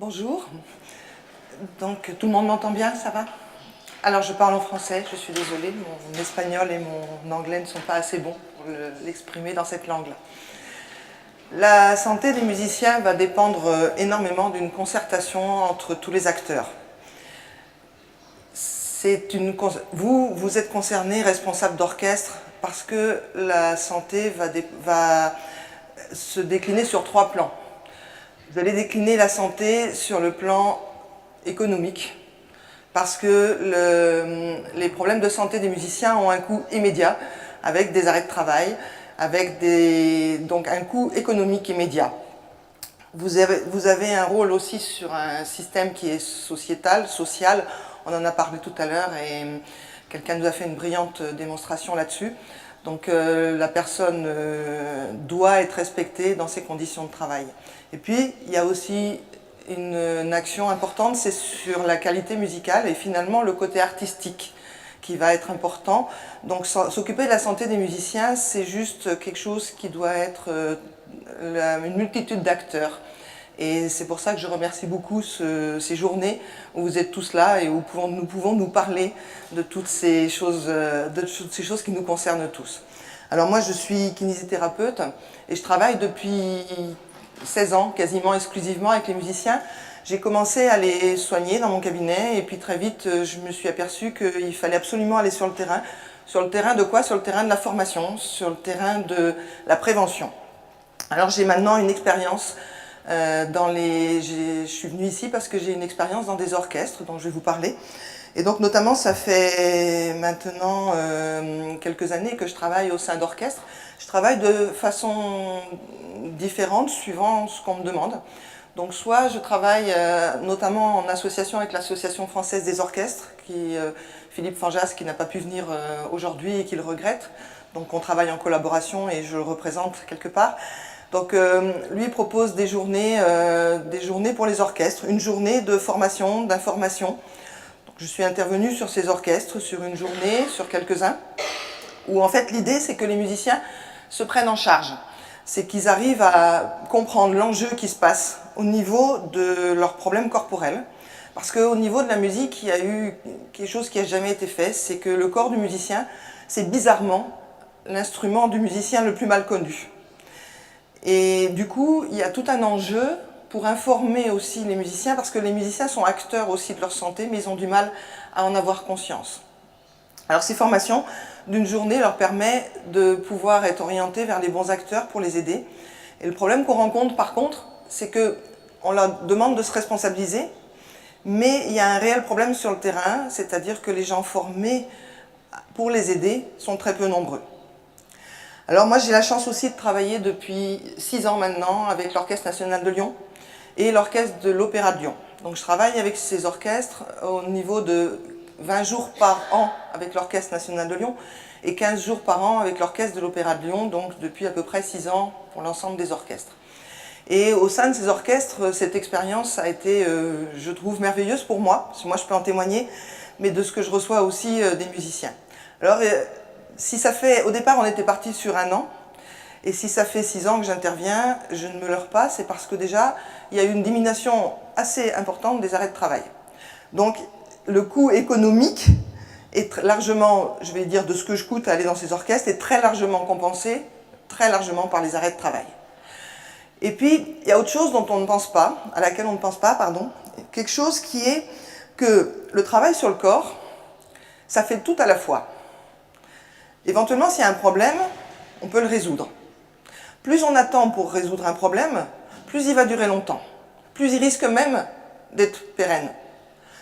Bonjour, donc tout le monde m'entend bien, ça va? Alors je parle en français, je suis désolée, mon espagnol et mon anglais ne sont pas assez bons pour l'exprimer dans cette langue-là. La santé des musiciens va dépendre énormément d'une concertation entre tous les acteurs. Vous êtes concerné, responsable d'orchestre, parce que la santé va se décliner sur 3 plans. Vous allez décliner la santé sur le plan économique, parce que les problèmes de santé des musiciens ont un coût immédiat, avec des arrêts de travail, avec donc un coût économique immédiat. Vous avez un rôle aussi sur un système qui est sociétal, social, on en a parlé tout à l'heure et quelqu'un nous a fait une brillante démonstration là-dessus. Donc la personne doit être respectée dans ses conditions de travail. Et puis il y a aussi une action importante, c'est sur la qualité musicale et finalement le côté artistique qui va être important. Donc s'occuper de la santé des musiciens, c'est juste quelque chose qui doit être une multitude d'acteurs. Et c'est pour ça que je remercie beaucoup ces journées où vous êtes tous là et où nous pouvons nous parler de toutes ces choses qui nous concernent tous. Alors moi je suis kinésithérapeute et je travaille depuis 16 ans quasiment exclusivement avec les musiciens. J'ai commencé à les soigner dans mon cabinet et puis très vite je me suis aperçue qu'il fallait absolument aller sur le terrain. Sur le terrain de quoi? Sur le terrain de la formation, sur le terrain de la prévention. Alors j'ai maintenant une expérience je suis venue ici parce que j'ai une expérience dans des orchestres dont je vais vous parler. Et donc notamment ça fait maintenant quelques années que je travaille au sein d'orchestres. Je travaille de façon différente suivant ce qu'on me demande. Donc soit je travaille notamment en association avec l'Association française des orchestres, Philippe Fanjas qui n'a pas pu venir aujourd'hui et qui le regrette. Donc on travaille en collaboration et je le représente quelque part. Donc lui propose des journées pour les orchestres, une journée de formation, d'information. Je suis intervenue sur ces orchestres, sur une journée, sur quelques-uns, où en fait l'idée c'est que les musiciens se prennent en charge. C'est qu'ils arrivent à comprendre l'enjeu qui se passe au niveau de leurs problèmes corporels. Parce qu'au niveau de la musique, il y a eu quelque chose qui n'a jamais été fait, c'est que le corps du musicien, c'est bizarrement l'instrument du musicien le plus mal connu. Et du coup, il y a tout un enjeu pour informer aussi les musiciens, parce que les musiciens sont acteurs aussi de leur santé, mais ils ont du mal à en avoir conscience. Alors ces formations d'une journée leur permet de pouvoir être orientés vers les bons acteurs pour les aider. Et le problème qu'on rencontre par contre, c'est qu'on leur demande de se responsabiliser, mais il y a un réel problème sur le terrain, c'est-à-dire que les gens formés pour les aider sont très peu nombreux. Alors moi j'ai la chance aussi de travailler depuis 6 ans maintenant avec l'Orchestre national de Lyon et l'Orchestre de l'Opéra de Lyon. Donc je travaille avec ces orchestres au niveau de 20 jours par an avec l'Orchestre national de Lyon et 15 jours par an avec l'Orchestre de l'Opéra de Lyon, donc depuis à peu près 6 ans pour l'ensemble des orchestres. Et au sein de ces orchestres, cette expérience a été, je trouve, merveilleuse pour moi, parce que moi je peux en témoigner, mais de ce que je reçois aussi des musiciens. Alors, si ça fait, au départ on était parti sur 1 an, et si ça fait 6 ans que j'interviens, je ne me leurre pas, c'est parce que déjà il y a eu une diminution assez importante des arrêts de travail. Donc le coût économique est largement, je vais dire de ce que je coûte à aller dans ces orchestres, est très largement compensé, très largement par les arrêts de travail. Et puis il y a autre chose dont on ne pense pas, à laquelle on ne pense pas, pardon, quelque chose qui est que le travail sur le corps, ça fait tout à la fois. Éventuellement, s'il y a un problème, on peut le résoudre. Plus on attend pour résoudre un problème, plus il va durer longtemps. Plus il risque même d'être pérenne.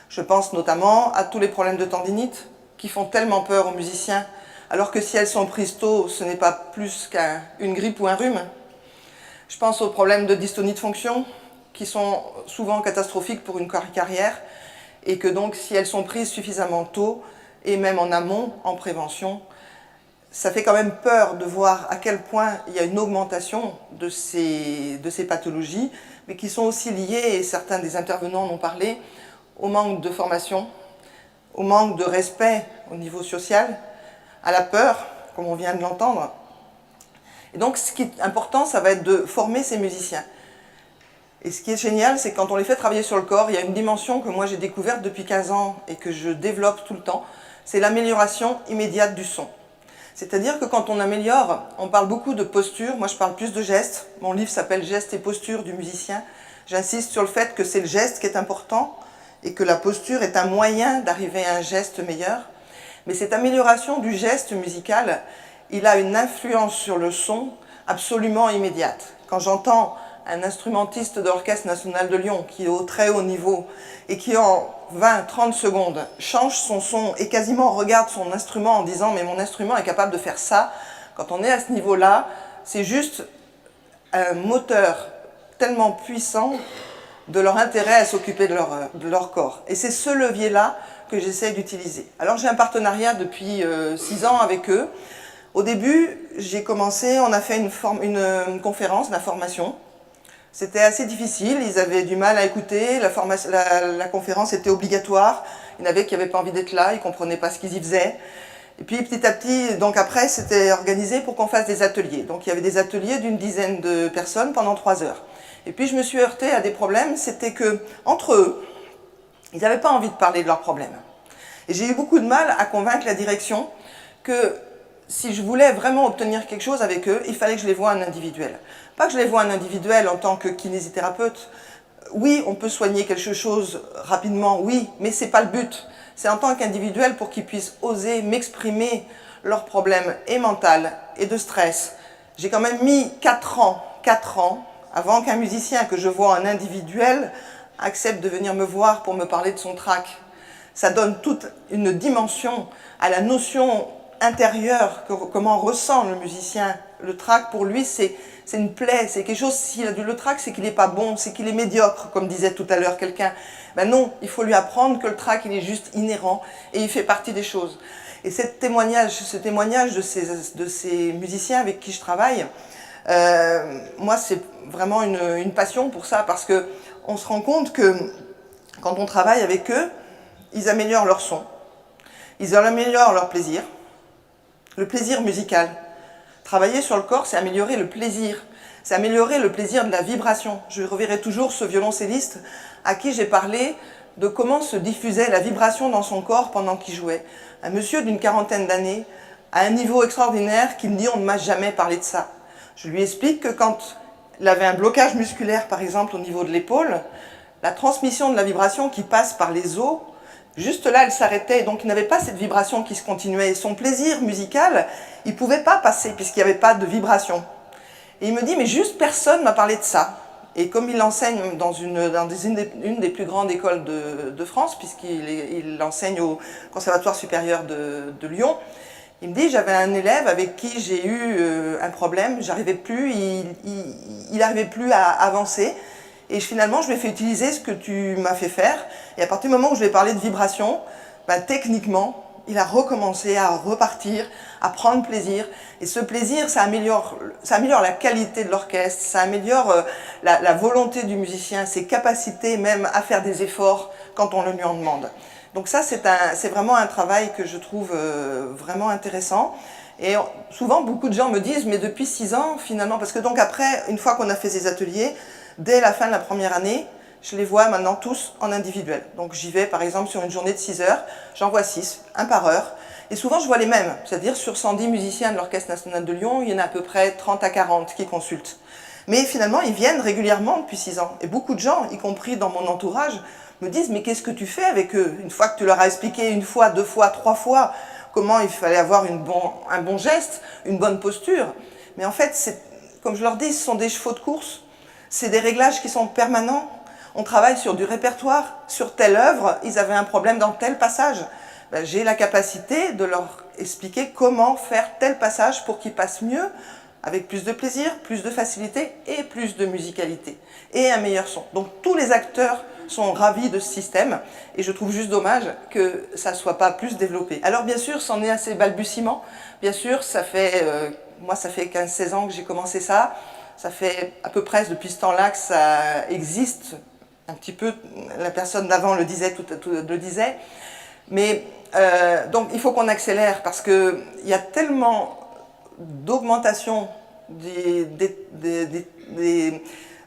Je pense notamment à tous les problèmes de tendinite qui font tellement peur aux musiciens, alors que si elles sont prises tôt, ce n'est pas plus qu'une grippe ou un rhume. Je pense aux problèmes de dystonie de fonction qui sont souvent catastrophiques pour une carrière et que donc si elles sont prises suffisamment tôt et même en amont, en prévention, ça fait quand même peur de voir à quel point il y a une augmentation de ces pathologies, mais qui sont aussi liées, et certains des intervenants en ont parlé, au manque de formation, au manque de respect au niveau social, à la peur, comme on vient de l'entendre. Et donc ce qui est important, ça va être de former ces musiciens. Et ce qui est génial, c'est que quand on les fait travailler sur le corps, il y a une dimension que moi j'ai découverte depuis 15 ans et que je développe tout le temps, c'est l'amélioration immédiate du son. C'est-à-dire que quand on améliore, on parle beaucoup de posture, moi je parle plus de gestes. Mon livre s'appelle Gestes et postures du musicien. J'insiste sur le fait que c'est le geste qui est important et que la posture est un moyen d'arriver à un geste meilleur. Mais cette amélioration du geste musical, il a une influence sur le son absolument immédiate. Quand j'entends un instrumentiste de l'Orchestre national de Lyon qui est au très haut niveau et qui en 20-30 secondes change son son et quasiment regarde son instrument en disant « mais mon instrument est capable de faire ça », quand on est à ce niveau-là, c'est juste un moteur tellement puissant de leur intérêt à s'occuper de leur corps. Et c'est ce levier-là que j'essaie d'utiliser. Alors j'ai un partenariat depuis 6 ans avec eux. Au début, j'ai commencé, on a fait une conférence d'information. C'était assez difficile, ils avaient du mal à écouter, la conférence était obligatoire, il y en avait qui n'avaient pas envie d'être là, ils ne comprenaient pas ce qu'ils y faisaient. Et puis petit à petit, donc après, c'était organisé pour qu'on fasse des ateliers. Donc il y avait des ateliers d'une dizaine de personnes pendant 3 heures. Et puis je me suis heurtée à des problèmes, c'était que entre eux, ils n'avaient pas envie de parler de leurs problèmes. Et j'ai eu beaucoup de mal à convaincre la direction que si je voulais vraiment obtenir quelque chose avec eux, il fallait que je les voie en individuel. Pas que je les voie en individuel en tant que kinésithérapeute. Oui, on peut soigner quelque chose rapidement, oui, mais ce n'est pas le but. C'est en tant qu'individuel pour qu'ils puissent oser m'exprimer leurs problèmes et mental et de stress. J'ai quand même mis 4 ans avant qu'un musicien que je vois en individuel accepte de venir me voir pour me parler de son trac. Ça donne toute une dimension à la notion intérieure, comment ressent le musicien. Le trac, pour lui, c'est une plaie, c'est quelque chose, s'il a le trac, c'est qu'il n'est pas bon, c'est qu'il est médiocre, comme disait tout à l'heure quelqu'un. Ben non, il faut lui apprendre que le trac, il est juste inhérent et il fait partie des choses. Et ce témoignage de ces musiciens avec qui je travaille, moi, c'est vraiment une passion pour ça, parce qu'on se rend compte que quand on travaille avec eux, ils améliorent leur son, ils améliorent leur plaisir, le plaisir musical. Travailler sur le corps, c'est améliorer le plaisir. C'est améliorer le plaisir de la vibration. Je reverrai toujours ce violoncelliste à qui j'ai parlé de comment se diffusait la vibration dans son corps pendant qu'il jouait. Un monsieur d'une 40aine d'années, à un niveau extraordinaire, qui me dit « on ne m'a jamais parlé de ça ». Je lui explique que quand il avait un blocage musculaire, par exemple au niveau de l'épaule, la transmission de la vibration qui passe par les os, juste là, elle s'arrêtait, donc il n'avait pas cette vibration qui se continuait. Et son plaisir musical, il ne pouvait pas passer puisqu'il n'y avait pas de vibration. Et il me dit, mais juste personne ne m'a parlé de ça. Et comme il enseigne dans une des plus grandes écoles de France, puisqu'il enseigne au Conservatoire supérieur de Lyon, il me dit, j'avais un élève avec qui j'ai eu un problème, j'arrivais plus, il n'arrivait plus à avancer. Et finalement, je lui ai fait utiliser ce que tu m'as fait faire. Et à partir du moment où je lui ai parlé de vibration, ben, techniquement, il a recommencé à repartir, à prendre plaisir. Et ce plaisir, ça améliore la qualité de l'orchestre, ça améliore la volonté du musicien, ses capacités même à faire des efforts quand on le lui en demande. Donc ça, c'est vraiment un travail que je trouve vraiment intéressant. Et souvent, beaucoup de gens me disent, mais depuis 6 ans, finalement, parce que donc après, une fois qu'on a fait ces ateliers, dès la fin de la première année, je les vois maintenant tous en individuel. Donc j'y vais par exemple sur une journée de 6 heures, j'en vois 6, un par heure. Et souvent je vois les mêmes, c'est-à-dire sur 110 musiciens de l'Orchestre national de Lyon, il y en a à peu près 30 à 40 qui consultent. Mais finalement ils viennent régulièrement depuis 6 ans. Et beaucoup de gens, y compris dans mon entourage, me disent mais qu'est-ce que tu fais avec eux? Une fois que tu leur as expliqué 1 fois, 2 fois, 3 fois comment il fallait avoir un bon geste, une bonne posture. Mais en fait, comme je leur dis, ce sont des chevaux de course. C'est des réglages qui sont permanents. On travaille sur du répertoire, sur telle œuvre, ils avaient un problème dans tel passage. Ben, j'ai la capacité de leur expliquer comment faire tel passage pour qu'ils passent mieux, avec plus de plaisir, plus de facilité et plus de musicalité. Et un meilleur son. Donc tous les acteurs sont ravis de ce système et je trouve juste dommage que ça ne soit pas plus développé. Alors bien sûr, c'en est assez balbutiement. Bien sûr, moi ça fait 15-16 ans que j'ai commencé ça. Ça fait à peu près depuis ce temps-là que ça existe, un petit peu, la personne d'avant le disait, le disait. Mais donc il faut qu'on accélère parce qu'il y a tellement d'augmentation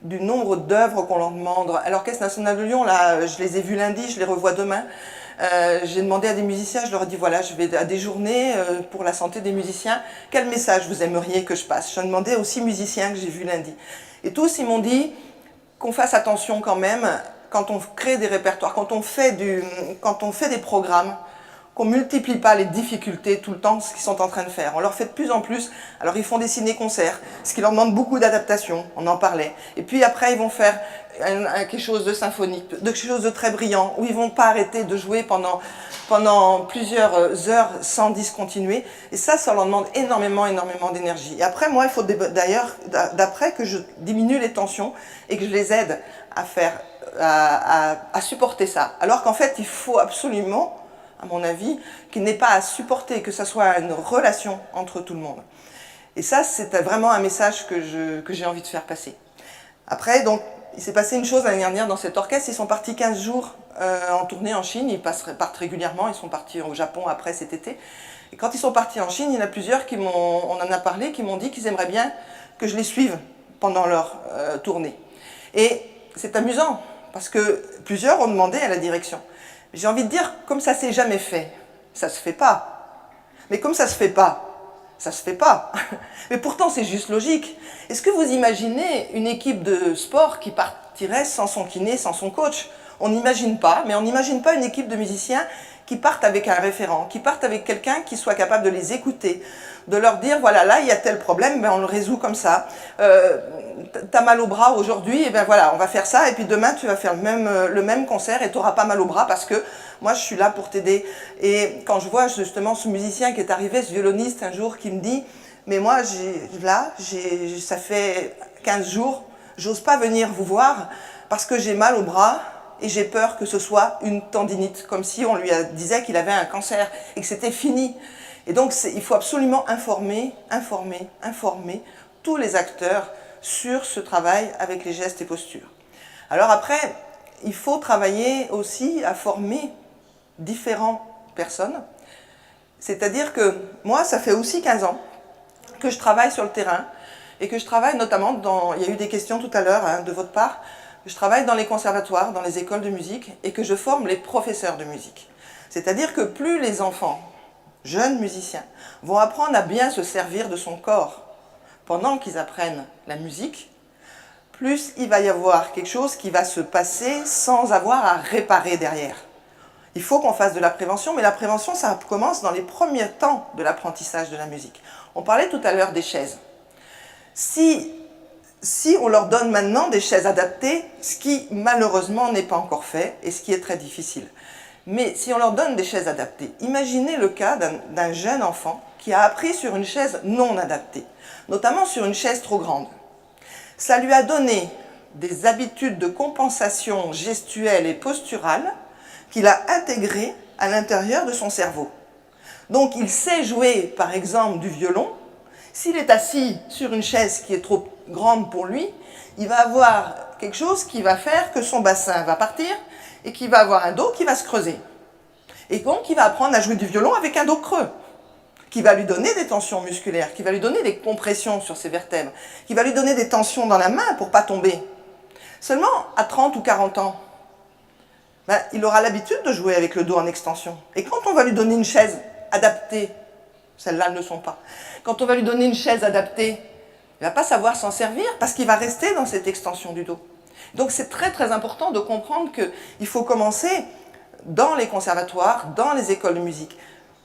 du nombre d'œuvres qu'on leur demande. À l'Orchestre National de Lyon, là, je les ai vus lundi, je les revois demain. J'ai demandé à des musiciens, je leur ai dit voilà, je vais à des journées pour la santé des musiciens, quel message vous aimeriez que je passe? J'en ai demandé aux 6 musiciens que j'ai vus lundi. Et tous, ils m'ont dit qu'on fasse attention quand même, quand on crée des répertoires, quand on fait des programmes, qu'on ne multiplie pas les difficultés tout le temps, ce qu'ils sont en train de faire. On leur fait de plus en plus. Alors ils font des ciné-concerts, ce qui leur demande beaucoup d'adaptation, on en parlait. Et puis après, ils vont faire quelque chose de symphonique, quelque chose de très brillant, où ils ne vont pas arrêter de jouer pendant plusieurs heures sans discontinuer. Et ça leur demande énormément d'énergie. Et après, moi, il faut d'ailleurs, d'après que je diminue les tensions et que je les aide à supporter ça. Alors qu'en fait, il faut absolument, à mon avis, qu'il n'ait pas à supporter, que ça soit une relation entre tout le monde. Et ça, c'est vraiment un message que j'ai envie de faire passer. Après, donc, il s'est passé une chose l'année dernière dans cet orchestre, ils sont partis 15 jours en tournée en Chine, ils partent régulièrement, ils sont partis au Japon après cet été. Et quand ils sont partis en Chine, il y en a plusieurs on en a parlé, qui m'ont dit qu'ils aimeraient bien que je les suive pendant leur tournée. Et c'est amusant, parce que plusieurs ont demandé à la direction. J'ai envie de dire, comme ça s'est jamais fait, ça se fait pas. Mais comme ça se fait pas, ça se fait pas. Mais pourtant, c'est juste logique. Est-ce que vous imaginez une équipe de sport qui partirait sans son kiné, sans son coach? On n'imagine pas, mais on n'imagine pas une équipe de musiciens qui partent avec un référent, qui partent avec quelqu'un qui soit capable de les écouter, de leur dire, voilà, là, il y a tel problème, ben, on le résout comme ça. T'as mal au bras aujourd'hui, et ben voilà, on va faire ça, et puis demain, tu vas faire le même concert et tu n'auras pas mal au bras parce que moi, je suis là pour t'aider. Et quand je vois justement ce musicien qui est arrivé, ce violoniste, un jour, qui me dit, mais moi, ça fait 15 jours, j'ose pas venir vous voir parce que j'ai mal au bras, et j'ai peur que ce soit une tendinite, comme si on lui disait qu'il avait un cancer et que c'était fini. Et donc, il faut absolument informer tous les acteurs sur ce travail avec les gestes et postures. Alors après, il faut travailler aussi à former différentes personnes. C'est-à-dire que moi, ça fait aussi 15 ans que je travaille sur le terrain et que je travaille notamment il y a eu des questions tout à l'heure hein, de votre part, je travaille dans les conservatoires, dans les écoles de musique et que je forme les professeurs de musique. C'est-à-dire que plus les enfants, jeunes musiciens, vont apprendre à bien se servir de son corps pendant qu'ils apprennent la musique, plus il va y avoir quelque chose qui va se passer sans avoir à réparer derrière. Il faut qu'on fasse de la prévention, mais la prévention, ça commence dans les premiers temps de l'apprentissage de la musique. On parlait tout à l'heure des chaises. Si on leur donne maintenant des chaises adaptées, ce qui malheureusement n'est pas encore fait et ce qui est très difficile. Mais si on leur donne des chaises adaptées, imaginez le cas d'un jeune enfant qui a appris sur une chaise non adaptée, notamment sur une chaise trop grande. Ça lui a donné des habitudes de compensation gestuelle et posturale qu'il a intégrées à l'intérieur de son cerveau. Donc il sait jouer par exemple du violon. S'il est assis sur une chaise qui est trop grande pour lui, il va avoir quelque chose qui va faire que son bassin va partir et qu'il va avoir un dos qui va se creuser. Et donc il va apprendre à jouer du violon avec un dos creux, qui va lui donner des tensions musculaires, qui va lui donner des compressions sur ses vertèbres, qui va lui donner des tensions dans la main pour ne pas tomber. Seulement à 30 ou 40 ans, ben, il aura l'habitude de jouer avec le dos en extension. Et quand on va lui donner une chaise adaptée, celles-là ne le sont pas, quand on va lui donner une chaise adaptée, il ne va pas savoir s'en servir parce qu'il va rester dans cette extension du dos. Donc c'est très très important de comprendre qu'il faut commencer dans les conservatoires, dans les écoles de musique.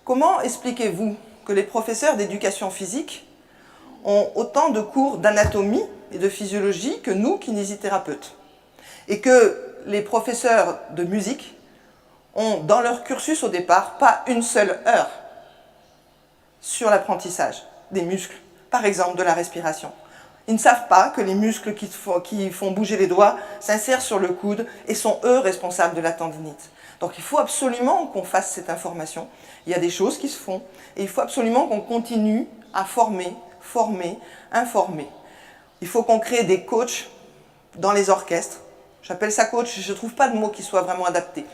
Comment expliquez-vous que les professeurs d'éducation physique ont autant de cours d'anatomie et de physiologie que nous, kinésithérapeutes? Et que les professeurs de musique ont dans leur cursus au départ pas une seule heure sur l'apprentissage des muscles, par exemple de la respiration. Ils ne savent pas que les muscles qui font bouger les doigts s'insèrent sur le coude et sont eux responsables de la tendinite. Donc il faut absolument qu'on fasse cette information. Il y a des choses qui se font et il faut absolument qu'on continue à former, informer. Il faut qu'on crée des coachs dans les orchestres. J'appelle ça coach, je ne trouve pas de mot qui soit vraiment adapté.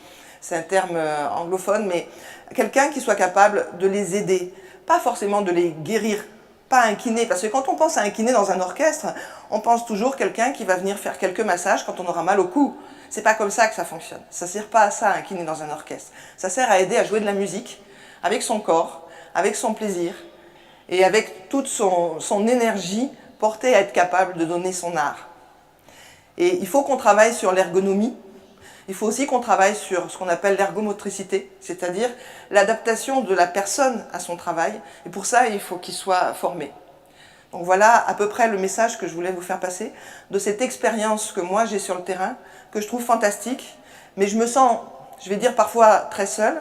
C'est un terme anglophone, mais quelqu'un qui soit capable de les aider. Pas forcément de les guérir pas un kiné, parce que quand on pense à un kiné dans un orchestre, on pense toujours quelqu'un qui va venir faire quelques massages quand on aura mal au cou. C'est pas comme ça que ça fonctionne. Ça sert pas à ça, un kiné dans un orchestre. Ça sert à aider à jouer de la musique avec son corps, avec son plaisir et avec toute son énergie portée à être capable de donner son art. Et il faut qu'on travaille sur l'ergonomie. Il faut aussi qu'on travaille sur ce qu'on appelle l'ergomotricité, c'est-à-dire l'adaptation de la personne à son travail. Et pour ça, il faut qu'il soit formé. Donc voilà à peu près le message que je voulais vous faire passer de cette expérience que moi j'ai sur le terrain, que je trouve fantastique, mais je me sens, je vais dire parfois très seule.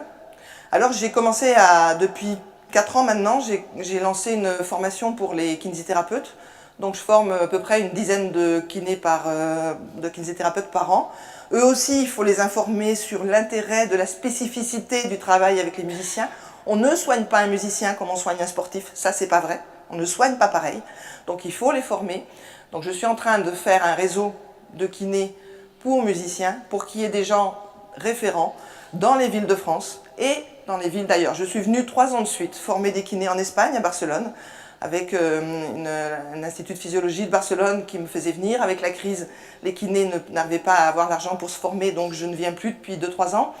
Alors j'ai commencé depuis 4 ans maintenant, j'ai lancé une formation pour les kinésithérapeutes. Donc je forme à peu près une dizaine de kinésithérapeutes par an. Eux aussi, il faut les informer sur l'intérêt de la spécificité du travail avec les musiciens. On ne soigne pas un musicien comme on soigne un sportif, ça c'est pas vrai. On ne soigne pas pareil, donc il faut les former. Donc je suis en train de faire un réseau de kinés pour musiciens, pour qu'il y ait des gens référents dans les villes de France et dans les villes d'ailleurs. Je suis venue 3 ans de suite former des kinés en Espagne, à Barcelone, avec un institut de physiologie de Barcelone qui me faisait venir. Avec la crise, les kinés n'arrivaient pas à avoir l'argent pour se former, donc je ne viens plus depuis 2-3 ans.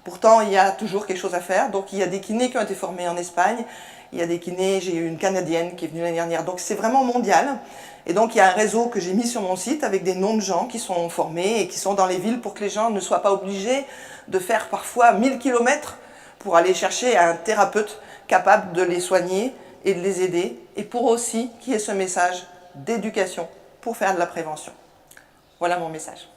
Pourtant, il y a toujours quelque chose à faire. Donc il y a des kinés qui ont été formés en Espagne. Il y a des kinés, j'ai eu une Canadienne qui est venue l'année dernière. Donc c'est vraiment mondial. Et donc il y a un réseau que j'ai mis sur mon site avec des noms de gens qui sont formés et qui sont dans les villes pour que les gens ne soient pas obligés de faire parfois 1000 km pour aller chercher un thérapeute capable de les soigner et de les aider. Et pour aussi qu'il y ait ce message d'éducation pour faire de la prévention. Voilà mon message.